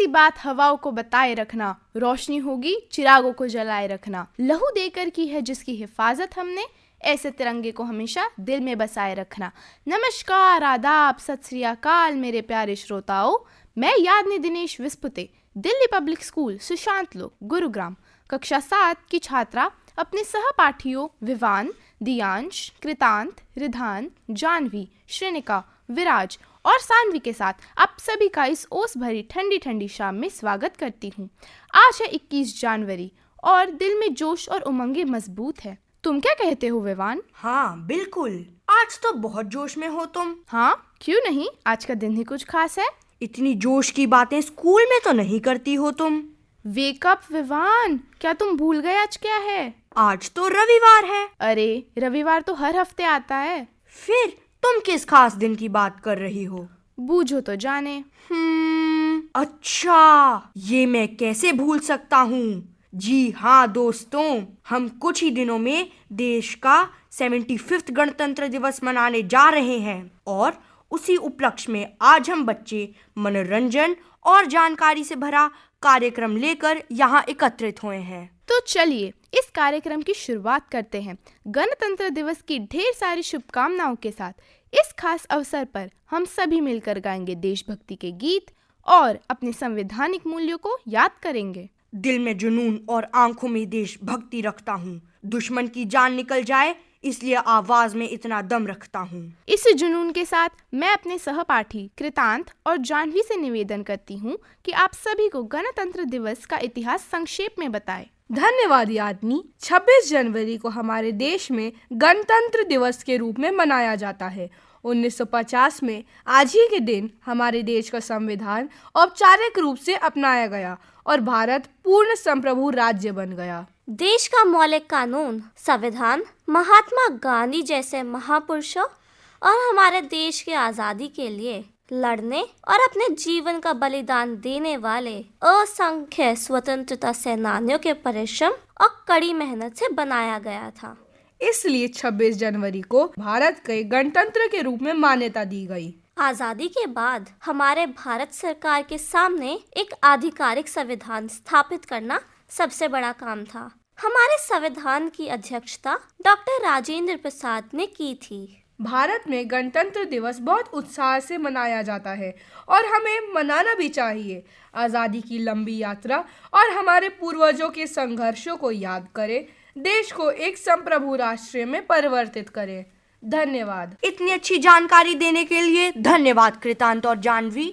बात हवाओं को बताए रखना, रोशनी होगी चिरागों को जलाए रखना। लहू देकर की है जिसकी हिफाजत हमने, ऐसे तिरंगे को हमेशा दिल में बसाए रखना। नमस्कार, आदाब, सत श्री अकाल मेरे प्यारे श्रोताओं। मैं यादनी दिनेश विस्पुते, दिल्ली पब्लिक स्कूल सुशांत लोक, गुरुग्राम, कक्षा 7 की छात्रा अपने सहपाठियों विवान, दियांश, कृतांत, रिधान, जानवी, श्रेनिका, विराज और सानवी के साथ आप सभी का इस ओस भरी ठंडी ठंडी शाम में स्वागत करती हूँ। आज है 21 जनवरी और दिल में जोश और उमंगे मजबूत है। तुम क्या कहते हो विवान? हाँ बिल्कुल, आज तो बहुत जोश में हो तुम। हाँ क्यों नहीं, आज का दिन ही कुछ खास है। इतनी जोश की बातें स्कूल में तो नहीं करती हो तुम। वेक अप विवान, क्या तुम भूल गए आज क्या है? आज तो रविवार है। अरे रविवार तो हर हफ्ते आता है। फिर तुम किस खास दिन की बात कर रही हो? बूझो तो जाने। अच्छा, ये मैं कैसे भूल सकता हूँ। जी हाँ दोस्तों, हम कुछ ही दिनों में देश का 75वां गणतंत्र दिवस मनाने जा रहे हैं और उसी उपलक्ष्य में आज हम बच्चे मनोरंजन और जानकारी से भरा कार्यक्रम लेकर यहाँ एकत्रित हुए हैं। तो चलिए इस कार्यक्रम की शुरुआत करते हैं। गणतंत्र दिवस की ढेर सारी शुभकामनाओं के साथ इस खास अवसर पर हम सभी मिलकर गाएंगे देशभक्ति के गीत और अपने संवैधानिक मूल्यों को याद करेंगे। दिल में जुनून और आंखों में देशभक्ति रखता हूँ। दुश्मन की जान निकल जाए इसलिए आवाज में इतना दम रखता हूँ। इसी जुनून के साथ मैं अपने सहपाठी कृतांत और जानवी से निवेदन करती हूँ कि आप सभी को गणतंत्र दिवस का इतिहास संक्षेप में बताएं। धन्यवाद यादनी। 26 जनवरी को हमारे देश में गणतंत्र दिवस के रूप में मनाया जाता है। 1950 में आज ही के दिन हमारे देश का संविधान औपचारिक रूप से अपनाया गया और भारत पूर्ण संप्रभु राज्य बन गया। देश का मौलिक कानून संविधान महात्मा गांधी जैसे महापुरुषों और हमारे देश की आज़ादी के लिए लड़ने और अपने जीवन का बलिदान देने वाले असंख्य स्वतंत्रता सेनानियों के परिश्रम और कड़ी मेहनत से बनाया गया था। इसलिए 26 जनवरी को भारत के गणतंत्र के रूप में मान्यता दी गई। आज़ादी के बाद हमारे भारत सरकार के सामने एक आधिकारिक संविधान स्थापित करना सबसे बड़ा काम था। हमारे संविधान की अध्यक्षता डॉक्टर राजेंद्र प्रसाद ने की थी। भारत में गणतंत्र दिवस बहुत उत्साह से मनाया जाता है और हमें मनाना भी चाहिए। आज़ादी की लंबी यात्रा और हमारे पूर्वजों के संघर्षों को याद करें, देश को एक संप्रभु राष्ट्र में परिवर्तित करें। धन्यवाद। इतनी अच्छी जानकारी देने के लिए धन्यवाद कृतांत और जानवी।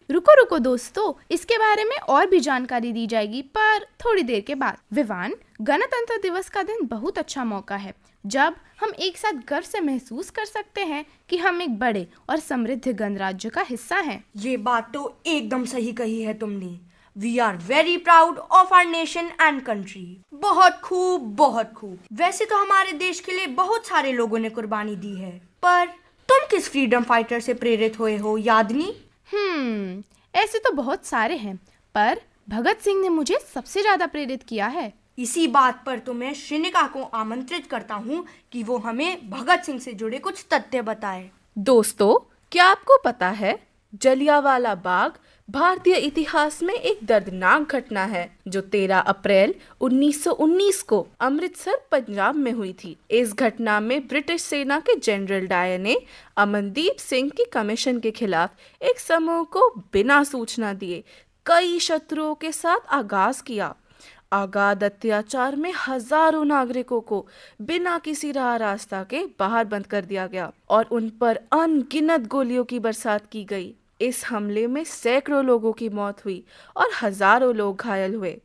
रुको दोस्तों, इसके बारे में और भी जानकारी दी जाएगी पर थोड़ी देर के बाद। विवान, गणतंत्र दिवस का दिन बहुत अच्छा मौका है जब हम एक साथ गर्व से महसूस कर सकते हैं कि हम एक बड़े और समृद्ध गणराज्य का हिस्सा हैं। ये बात तो एकदम सही कही है तुमने। We are very proud of our nation and country. बहुत खूब, बहुत खूब। वैसे तो हमारे देश के लिए बहुत सारे लोगों ने कुर्बानी दी है, पर तुम किस फ्रीडम फाइटर से प्रेरित हुए हो यादनी? ऐसे तो बहुत सारे हैं पर भगत सिंह ने मुझे सबसे ज्यादा प्रेरित किया है। इसी बात पर तो मैं श्रेनिका को आमंत्रित करता हूँ कि वो हमें भगत सिंह से जुड़े कुछ तथ्य बताए। दोस्तों, क्या आपको पता है जलियांवाला बाग भारतीय इतिहास में एक दर्दनाक घटना है जो 13 अप्रैल 1919 को अमृतसर पंजाब में हुई थी। इस घटना में ब्रिटिश सेना के जनरल डायर ने अमनदीप सिंह की कमीशन के खिलाफ एक समूह को बिना सूचना दिए कई शत्रुओं के साथ आगाज किया। अगाध अत्याचार में हजारों नागरिकों को बिना किसी राह रास्ता के बाहर बंद कर दिया गया और उन पर अनगिनत गोलियों की बरसात की गई। इस हमले में सैकड़ों लोगों की मौत हुई और हजारों लोग घायल हुए।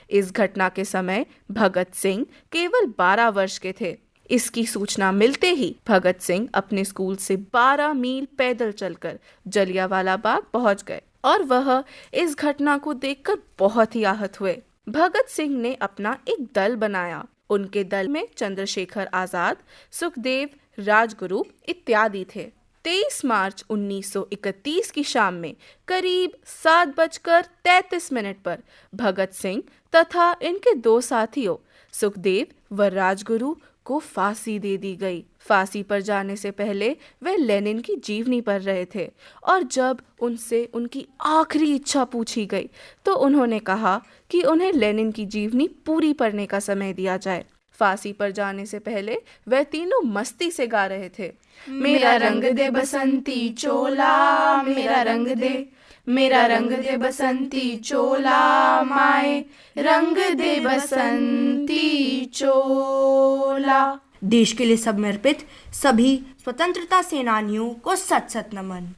इस घटना के समय भगत सिंह केवल 12 वर्ष के थे। इसकी सूचना मिलते ही भगत सिंह अपने स्कूल से 12 मील पैदल चलकर जलियांवाला बाग पहुंच गए और वह इस घटना को देखकर बहुत ही आहत हुए। भगत सिंह ने अपना एक दल बनाया। उनके दल में चंद्रशेखर आजाद, सुखदेव, राजगुरु इत्यादि थे। 23 मार्च 1931 की शाम में करीब 7:33 पर भगत सिंह तथा इनके दो साथियों सुखदेव व राजगुरु को फांसी दे दी गई। फांसी पर जाने से पहले वे लेनिन की जीवनी पढ़ रहे थे और जब उनसे उनकी आखिरी इच्छा पूछी गई तो उन्होंने कहा कि उन्हें लेनिन की जीवनी पूरी पढ़ने का समय दिया जाए। फांसी पर जाने से पहले वे तीनों मस्ती से गा रहे थे, मेरा रंग दे बसंती चोला, मेरा रंग दे, मेरा रंग दे बसंती चोला, माए रंग दे बसंती चोला। देश के लिए समर्पित सभी स्वतंत्रता सेनानियों को सत सत नमन।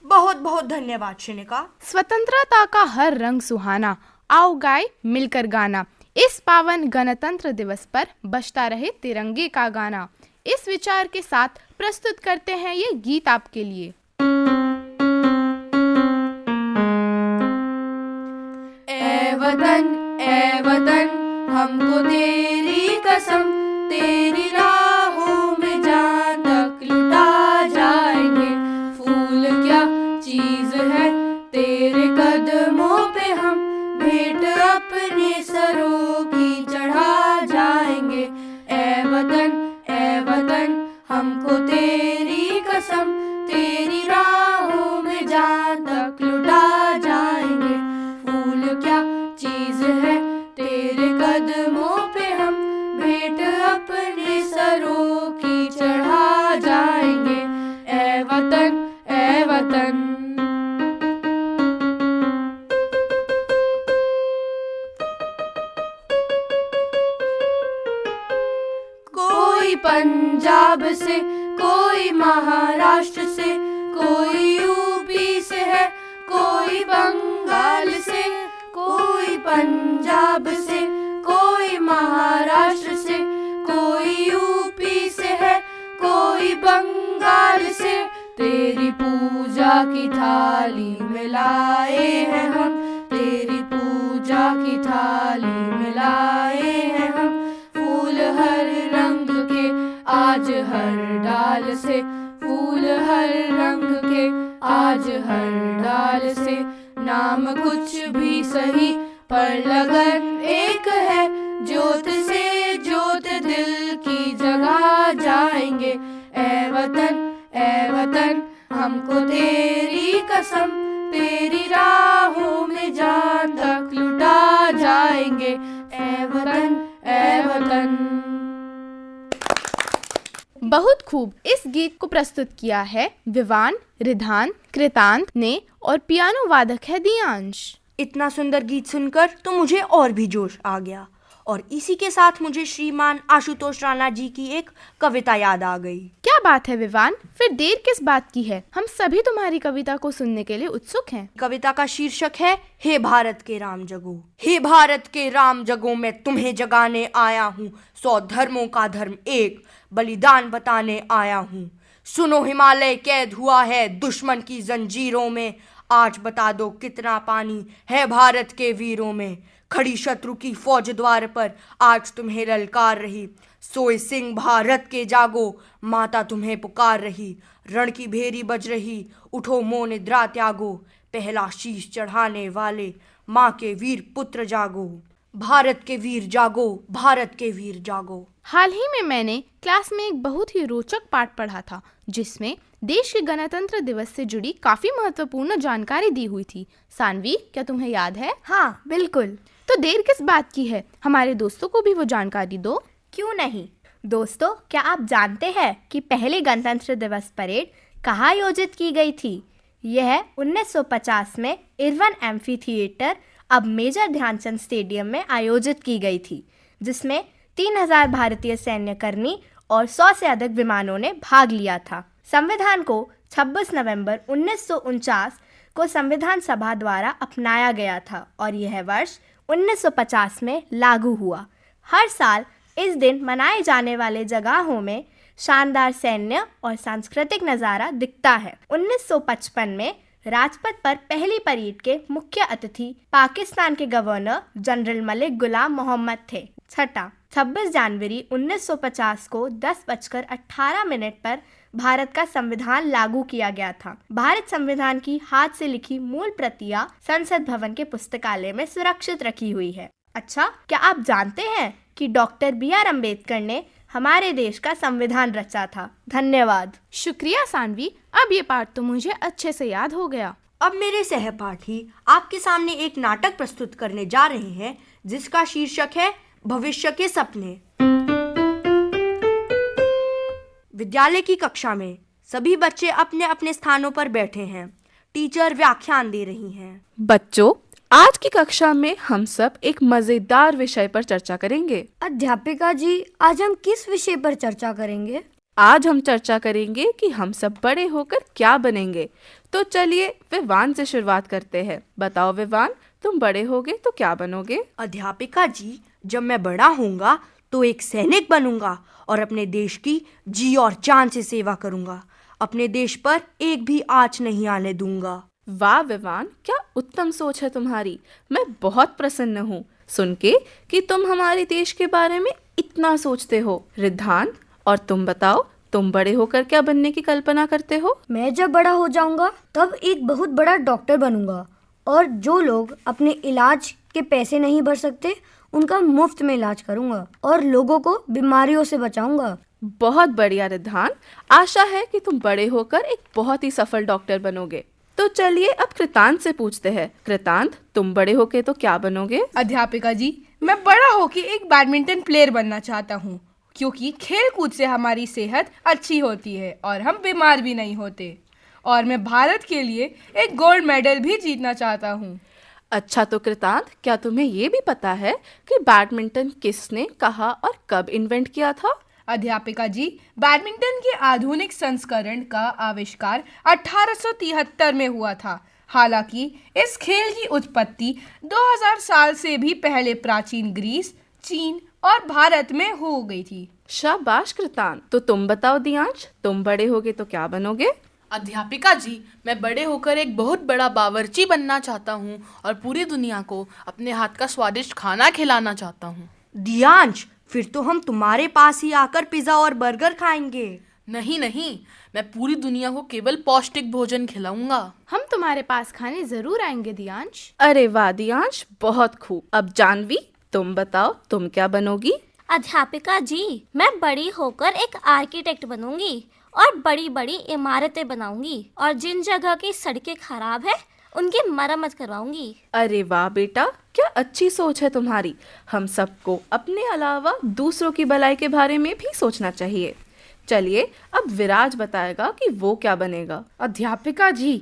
बहुत बहुत धन्यवाद शिनिका। स्वतंत्रता का हर रंग सुहाना, आओ गाए मिलकर गाना। इस पावन गणतंत्र दिवस पर बजता रहे तिरंगे का गाना। इस विचार के साथ प्रस्तुत करते हैं ये गीत आपके लिए। ए वतन हमको तेरी कसम, तेरी राहों में जान तक लुटा जाएंगे। फूल क्या चीज है तेरे कदमों पे हम भेंट अपने सरों की चढ़ा जाएंगे। ए वतन हमको तेरी कसम, तेरी राहों में जान तक लुटा जाएंगे। फूल क्या चीज है तेरे कदमों पे हम भेंट अपने सरों की चढ़ा जाएंगे। ए वतन कोई पंजाब से, कोई महाराष्ट्र से, कोई यूपी से है, कोई बंगाल से, कोई पंजाब से, कोई महाराष्ट्र से, कोई यूपी से है, कोई बंगाल से। तेरी पूजा की थाली में लाए हैं हम, तेरी पूजा की थाली में लाए हैं हम। फूल हर रंग के आज हर डाल से, फूल हर रंग के आज हर डाल से। नाम कुछ भी सही पर लगन एक है, ज्योत से ज्योत दिल की जगा जाएंगे। ए वतन हमको तेरी कसम, तेरी राहों में जान तक लुटा जाएंगे। ए वतन बहुत खूब। इस गीत को प्रस्तुत किया है विवान, रिधान, कृतांत ने और पियानो वादक है दियांश। इतना सुंदर गीत सुनकर तो मुझे और भी जोश आ गया और इसी के साथ मुझे श्रीमान आशुतोष राणा जी की एक कविता याद आ गई। क्या बात है विवान, फिर देर किस बात की है? हम सभी तुम्हारी कविता को सुनने के लिए उत्सुक हैं। कविता का शीर्षक है हे भारत के राम जगो। हे भारत के राम जगो, मैं तुम्हें जगाने आया हूँ। 100 धर्मों का धर्म एक, बलिदान बताने आया हूँ। सुनो हिमालय कैद हुआ है दुश्मन की जंजीरों में। आज बता दो कितना पानी है भारत के वीरों में। खड़ी शत्रु की फौज द्वार पर आज तुम्हें ललकार रही। सोए सिंह भारत के जागो, माता तुम्हें पुकार रही। रण की भेरी बज रही, उठो मोह निद्रा त्यागो। पहला शीश चढ़ाने वाले माँ के वीर पुत्र जागो। भारत के वीर जागो, भारत के वीर जागो। हाल ही में मैंने क्लास में एक बहुत ही रोचक पाठ पढ़ा था जिसमें देश के गणतंत्र दिवस से जुड़ी काफी महत्वपूर्ण जानकारी दी हुई थी। सानवी, क्या तुम्हें याद है? हाँ बिल्कुल। तो देर किस बात की है, हमारे दोस्तों को भी वो जानकारी दो। क्यों नहीं दोस्तों, क्या आप जानते हैं कि पहली गणतंत्र दिवस परेड कहाँ आयोजित की गई थी? यह 1950 में इरविन एम्फी थिएटर, अब मेजर ध्यानचंद स्टेडियम में आयोजित की गई थी, जिसमें 3000 भारतीय सैन्य कर्मी और 100 से अधिक विमानों ने भाग लिया था। संविधान को 26 नवंबर 1949 को संविधान सभा द्वारा अपनाया गया था और यह वर्ष 1950 में लागू हुआ। हर साल इस दिन मनाए जाने वाले जगहों में शानदार सैन्य और सांस्कृतिक नज़ारा दिखता है। 1955 में राजपथ पर पहली परेड के मुख्य अतिथि पाकिस्तान के गवर्नर जनरल मलिक गुलाम मोहम्मद थे। 26 जनवरी 1950 को 10:18 पर भारत का संविधान लागू किया गया था। भारत संविधान की हाथ से लिखी मूल प्रतियां संसद भवन के पुस्तकालय में सुरक्षित रखी हुई है। अच्छा, क्या आप जानते हैं कि डॉक्टर B.R. अम्बेडकर ने हमारे देश का संविधान रचा था। धन्यवाद। शुक्रिया सानवी, अब ये पाठ तो मुझे अच्छे से याद हो गया। अब मेरे सहपाठी आपके सामने एक नाटक प्रस्तुत करने जा रहे हैं जिसका शीर्षक है भविष्य के सपने। विद्यालय की कक्षा में सभी बच्चे अपने अपने स्थानों पर बैठे हैं। टीचर व्याख्यान दे रही हैं। बच्चों, आज की कक्षा में हम सब एक मजेदार विषय पर चर्चा करेंगे। अध्यापिका जी, आज हम किस विषय पर चर्चा करेंगे? आज हम चर्चा करेंगे कि हम सब बड़े होकर क्या बनेंगे। तो चलिए विवान से शुरुआत करते हैं। बताओ विवान, तुम बड़े होगे तो क्या बनोगे? अध्यापिका जी, जब मैं बड़ा होऊंगा तो एक सैनिक बनूंगा और अपने देश की जी और जान से सेवा करूंगा। अपने देश पर एक भी आंच नहीं आने दूंगा। वाह विवान, क्या उत्तम सोच है तुम्हारी। मैं बहुत प्रसन्न हूँ सुन के कि तुम हमारे देश के बारे में इतना सोचते हो। रिद्धान, और तुम बताओ, तुम बड़े होकर क्या बनने की कल्पना करते हो? मैं जब बड़ा हो जाऊंगा तब एक बहुत बड़ा डॉक्टर बनूंगा और जो लोग अपने इलाज के पैसे नहीं भर सकते उनका मुफ्त में इलाज करूंगा और लोगों को बीमारियों से बचाऊंगा। बहुत बढ़िया रिद्धान, आशा है कि तुम बड़े होकर एक बहुत ही सफल डॉक्टर बनोगे। तो चलिए अब कृतांत से पूछते हैं। कृतांत, तुम बड़े होके तो क्या बनोगे? अध्यापिका जी, मैं बड़ा होकर एक बैडमिंटन प्लेयर बनना चाहता हूँ, क्योंकि खेल कूद से हमारी सेहत अच्छी होती है और हम बीमार भी नहीं होते। और मैं भारत के लिए एक गोल्ड मेडल भी जीतना चाहता हूँ। अच्छा, तो कृतांत, क्या तुम्हें ये भी पता है कि बैडमिंटन किसने, कहा और कब इन्वेंट किया था? अध्यापिका जी, बैडमिंटन के आधुनिक संस्करण का आविष्कार 1873 में हुआ था। हालांकि इस खेल की उत्पत्ति 2000 साल से भी पहले प्राचीन ग्रीस, चीन और भारत में हो गई थी। शाबाश कृतांत। तो तुम बताओ दियांश, तुम बड़े होगे तो क्या बनोगे? अध्यापिका जी, मैं बड़े होकर एक बहुत बड़ा बावर्ची बनना चाहता हूँ और पूरी दुनिया को अपने हाथ का स्वादिष्ट खाना खिलाना चाहता हूँ। दियांश, फिर तो हम तुम्हारे पास ही आकर पिज्जा और बर्गर खाएंगे। नहीं नहीं, मैं पूरी दुनिया को केवल पौष्टिक भोजन खिलाऊंगा। हम तुम्हारे पास खाने जरूर आएंगे दियांश। अरे वाह दियांश, बहुत खूब। अब जानवी, तुम बताओ, तुम क्या बनोगी? अध्यापिका जी, मैं बड़ी होकर एक आर्किटेक्ट बनूंगी और बड़ी बड़ी इमारतें बनाऊंगी और जिन जगह की सड़कें खराब है उनकी मरम्मत करवाऊंगी। अरे वाह बेटा, क्या अच्छी सोच है तुम्हारी। हम सबको अपने अलावा दूसरों की भलाई के बारे में भी सोचना चाहिए। चलिए अब विराज बताएगा कि वो क्या बनेगा। अध्यापिका जी,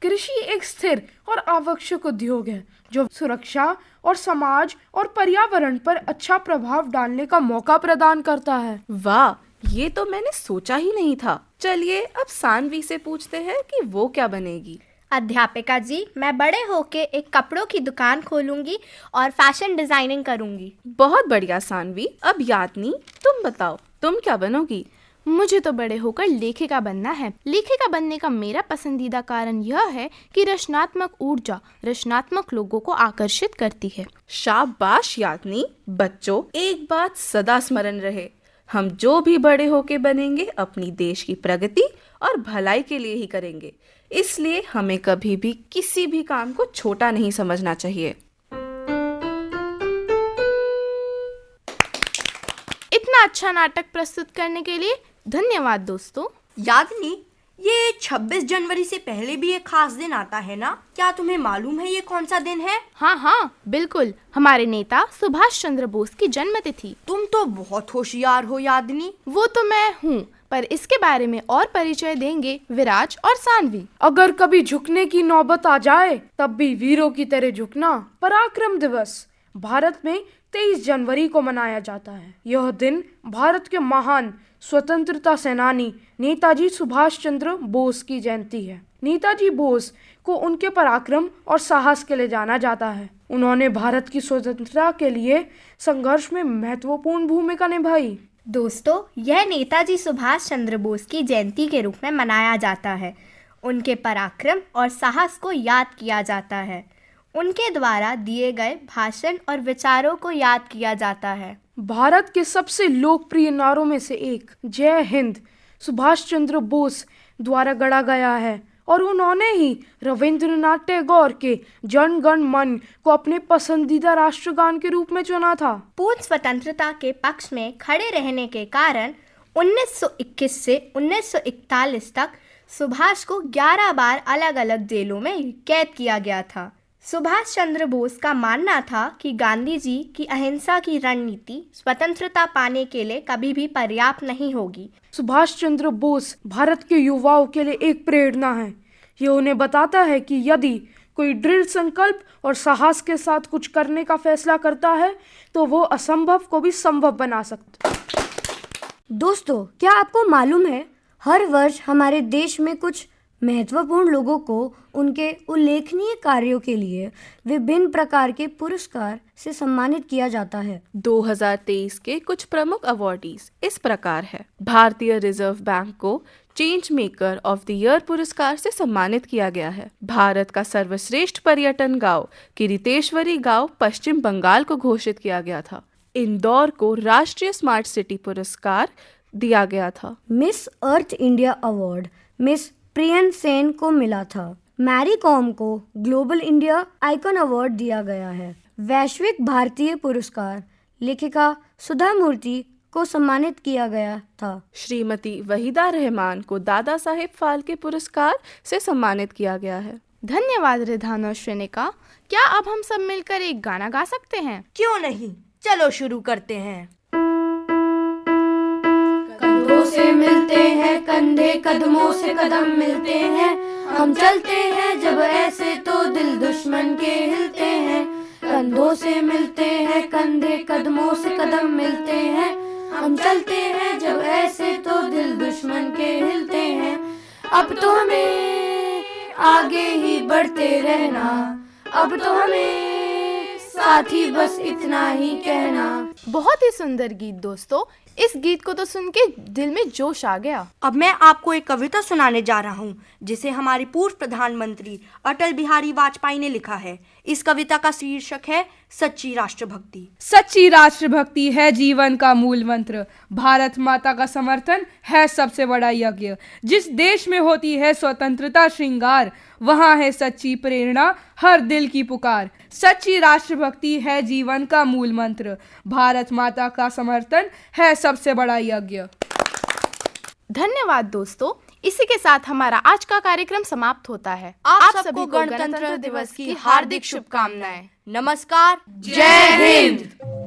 कृषि एक स्थिर और आवश्यक उद्योग है जो सुरक्षा और समाज और पर्यावरण पर अच्छा प्रभाव डालने का मौका प्रदान करता है। वाह, ये तो मैंने सोचा ही नहीं था। चलिए अब सानवी से पूछते हैं कि वो क्या बनेगी। अध्यापिका जी, मैं बड़े होके एक कपड़ों की दुकान खोलूंगी और फैशन डिजाइनिंग करूंगी। बहुत बढ़िया सानवी। अब यादनी, तुम बताओ, तुम क्या बनोगी? मुझे तो बड़े होकर लेखिका बनना है। लेखिका बनने का मेरा पसंदीदा कारण यह है कि रचनात्मक ऊर्जा रचनात्मक लोगों को आकर्षित करती है। शाबाश यादनी। बच्चों, एक बात सदा स्मरण रहे, हम जो भी बड़े होके बनेंगे अपनी देश की प्रगति और भलाई के लिए ही करेंगे। इसलिए हमें कभी भी किसी भी काम को छोटा नहीं समझना चाहिए। इतना अच्छा नाटक प्रस्तुत करने के लिए धन्यवाद दोस्तों। यादनी, ये 26 जनवरी से पहले भी एक खास दिन आता है ना? क्या तुम्हें मालूम है ये कौन सा दिन है? हाँ, बिल्कुल, हमारे नेता सुभाष चंद्र बोस की जन्मतिथि। तुम तो बहुत होशियार हो यादनी। वो तो मैं हूँ, पर इसके बारे में और परिचय देंगे विराज और सानवी। अगर कभी झुकने की नौबत आ जाए तब भी वीरों की तरह झुकना। पराक्रम दिवस भारत में 23 जनवरी को मनाया जाता है। यह दिन भारत के महान स्वतंत्रता सेनानी नेताजी सुभाष चंद्र बोस की जयंती है। नेताजी बोस को उनके पराक्रम और साहस के लिए जाना जाता है। उन्होंने भारत की स्वतंत्रता के लिए संघर्ष में महत्वपूर्ण भूमिका निभाई। दोस्तों, यह नेताजी सुभाष चंद्र बोस की जयंती के रूप में मनाया जाता है। उनके पराक्रम और साहस को याद किया जाता है। उनके द्वारा दिए गए भाषण और विचारों को याद किया जाता है। भारत के सबसे लोकप्रिय नारों में से एक जय हिंद सुभाष चंद्र बोस द्वारा गढ़ा गया है और उन्होंने ही रविंद्रनाथ टैगोर के जन गण मन को अपने पसंदीदा राष्ट्रगान के रूप में चुना था। पूर्ण स्वतंत्रता के पक्ष में खड़े रहने के कारण 1921 से 1941 तक सुभाष को 11 बार अलग अलग जेलों में कैद किया गया था। सुभाष चंद्र बोस का मानना था कि गांधी जी की अहिंसा की रणनीति स्वतंत्रता पाने के लिए कभी भी पर्याप्त नहीं होगी। सुभाष चंद्र बोस भारत के युवाओं के लिए एक प्रेरणा है। ये उन्हें बताता है कि यदि कोई दृढ़ संकल्प और साहस के साथ कुछ करने का फैसला करता है तो वो असंभव को भी संभव बना सकता है। दोस्तों, क्या आपको मालूम है हर वर्ष हमारे देश में कुछ महत्वपूर्ण लोगों को उनके उल्लेखनीय कार्यों के लिए विभिन्न प्रकार के पुरस्कार से सम्मानित किया जाता है। 2023 के कुछ प्रमुख अवॉर्डीज इस प्रकार है। भारतीय रिजर्व बैंक को change maker of the year पुरस्कार से सम्मानित किया गया है। भारत का सर्वश्रेष्ठ पर्यटन गांव किरीटेश्वरी गांव पश्चिम बंगाल को घोषित किया गया था। इंदौर को राष्ट्रीय स्मार्ट सिटी पुरस्कार दिया गया था। Miss Earth India award Miss Priyan Sen को मिला था। मैरी कॉम को ग्लोबल इंडिया आइकन अवार्ड दिया गया है। वैश्विक भारतीय पुरस्कार लेखिका सुधा मूर्ति को सम्मानित किया गया था। श्रीमती वहीदा रहमान को दादा साहेब फाल्के पुरस्कार से सम्मानित किया गया है। धन्यवाद रिधान और श्रेनिका। क्या अब हम सब मिलकर एक गाना गा सकते हैं? क्यों नहीं, चलो शुरू करते हैं। कंधों से मिलते हैं कंधे, कदमों से कदम मिलते हैं, हम चलते हैं जब ऐसे तो दिल दुश्मन के हिलते हैं। कंधों से मिलते हैं कंधे, कदमों से कदम मिलते हैं, हम चलते हैं जब ऐसे तो दिल दुश्मन के हिलते हैं। अब तो हमें आगे ही बढ़ते रहना, अब तो हमें साथी बस इतना ही कहना। बहुत ही सुंदर गीत दोस्तों। इस गीत को तो सुन के दिल में जोश आ गया। अब मैं आपको एक कविता सुनाने जा रहा हूँ जिसे हमारे पूर्व प्रधानमंत्री अटल बिहारी वाजपेयी ने लिखा है। इस कविता का शीर्षक है सच्ची राष्ट्रभक्ति। सच्ची राष्ट्रभक्ति है जीवन का मूल मंत्र, भारत माता का समर्थन है सबसे बड़ा यज्ञ। जिस देश में होती है स्वतंत्रता श्रृंगार, वहाँ है सच्ची प्रेरणा हर दिल की पुकार। सच्ची राष्ट्रभक्ति है जीवन का मूल मंत्र, भारत माता का समर्थन है सबसे बड़ा यज्ञ। धन्यवाद दोस्तों। इसी के साथ हमारा आज का कार्यक्रम समाप्त होता है। आप सबको गणतंत्र दिवस की हार्दिक शुभकामनाएं। नमस्कार, जय हिंद।